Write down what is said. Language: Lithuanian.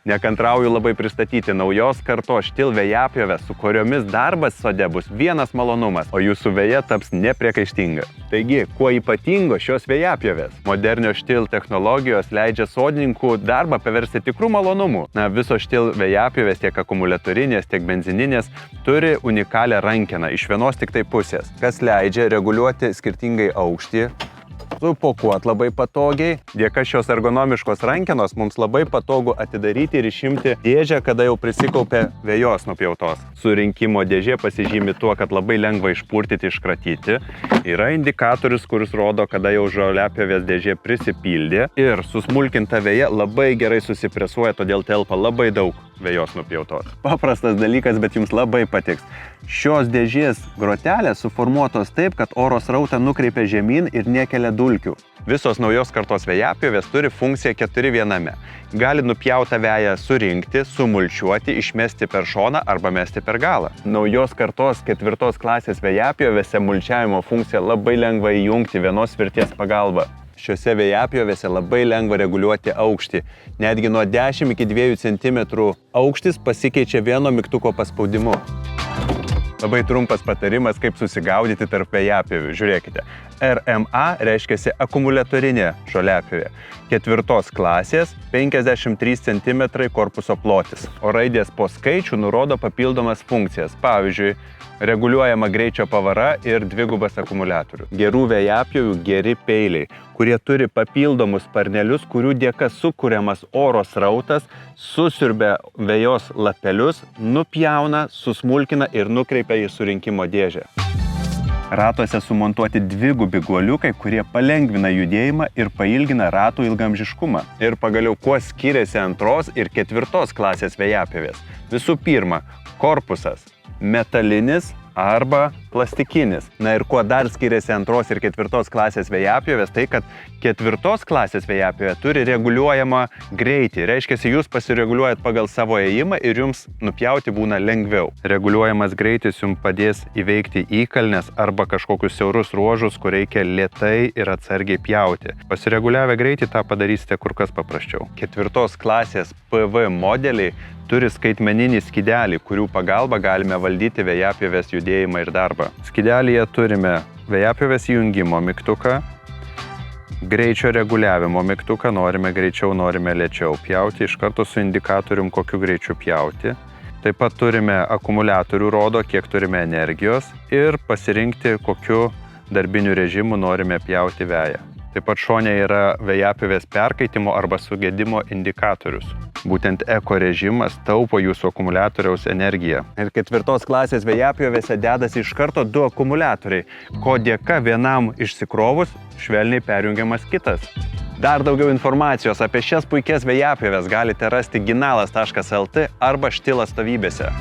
Nekantrauju labai pristatyti naujos kartos Stihl vėjapjovės, su kuriomis darbas sode bus vienas malonumas, o jūsų veja taps nepriekaištinga. Taigi, kuo ypatingo šios vėjapjovės? Modernios Stihl technologijos leidžia sodininkų darbą paversti tikrų malonumų. Visos Stihl vėjapjovės, tiek akumuliatorinės, tiek benzininės, turi unikalią rankeną iš vienos tik tai pusės, kas leidžia reguliuoti skirtingai aukštį, supakuot labai patogiai. Dėka šios ergonomiškos rankenos mums labai patogu atidaryti ir išimti dėžę, kada jau prisikaupė vejos nupjautos. Surinkimo dėžė pasižymi tuo, kad labai lengva išpurtyti, iškratyti. Yra indikatorius, kuris rodo, kada jau žoliapjovės dėžė prisipildė ir susmulkinta veja labai gerai susipresuoja, todėl telpa labai daug vejos nupjautos. Paprastas dalykas, bet jums labai patiks. Šios dėžės grotelės suformuotos taip, kad oro srautą nukreipia žemyn ir nekelia dulkių. Visos naujos kartos vėjapjovės turi funkciją 4 viename. Gali nupjautą veją surinkti, sumulčiuoti, išmesti per šoną arba mesti per galą. Naujos kartos 4 klasės vėjapjovėse mulčiavimo funkciją labai lengva įjungti vienos svirties pagalba. Šiuose vėjapjovėse labai lengva reguliuoti aukštį. Netgi nuo 10 iki 2 cm aukštis pasikeičia vieno mygtuko paspaudimu. Labai trumpas patarimas, kaip susigaudyti tarp vėjapjovių. Žiūrėkite. RMA reiškiasi akumuliatorinė žoliapjovė. 4 klasės 53 cm korpuso plotis. O raidės po skaičių nurodo papildomas funkcijas. Pavyzdžiui, reguliuojama greičio pavara ir dvigubas akumuliatorius. Gerų vėjapjovių geri peiliai, kurie turi papildomus sparnelius, kurių dėka sukuriamas oro srautas, susiurbia vejos lapelius, nupjauna, susmulkina ir nukreipia į surinkimo dėžę. Ratuose sumontuoti dvigubi guoliukai, kurie palengvina judėjimą ir pailgina ratų ilgaamžiškumą. Ir pagaliau, kuo skiriasi 2 ir 4 klasės vėjapjovės. Visų pirma, korpusas metalinis arba plastikinis. Ir kuo dar skiriasi 2 ir 4 klasės vėjapjovės, tai kad 4 klasės vėjapjovė turi reguliuojamą greitį. Reiškia, jūs pasireguliuojat pagal savo ėjimą ir jums nupjauti būna lengviau. Reguliuojamas greitis jums padės įveikti įkalnes arba kažkokius siaurus ruožus, kur reikia lėtai ir atsargiai pjauti. Pasireguliavę greitį tą padarysite kur kas paprasčiau. 4 klasės PV modeliai turi skaitmeninį skydelį, kurių pagalba galime valdyti vėjapjovės judėjimą ir darbą. Skydelyje turime vėjapjovės jungimo mygtuką, greičio reguliavimo mygtuką, norime greičiau, norime lėčiau pjauti, iš karto su indikatorium, kokiu greičiu pjauti. Taip pat turime akumuliatorių, rodo, kiek turime energijos ir pasirinkti, kokiu darbiniu režimu norime pjauti veją. Taip pat šone yra vėjapjovės perkaitimo arba sugedimo indikatorius. Būtent eko režimas taupo jūsų akumuliatoriaus energiją. Ir 4 klasės vėjapjovėse dedasi iš karto 2 akumuliatoriai, ko dėka vienam išsikrovus švelniai perjungiamas kitas. Dar daugiau informacijos apie šias puikias vėjapjovės galite rasti ginalas.lt arba Stihl atstovybėse.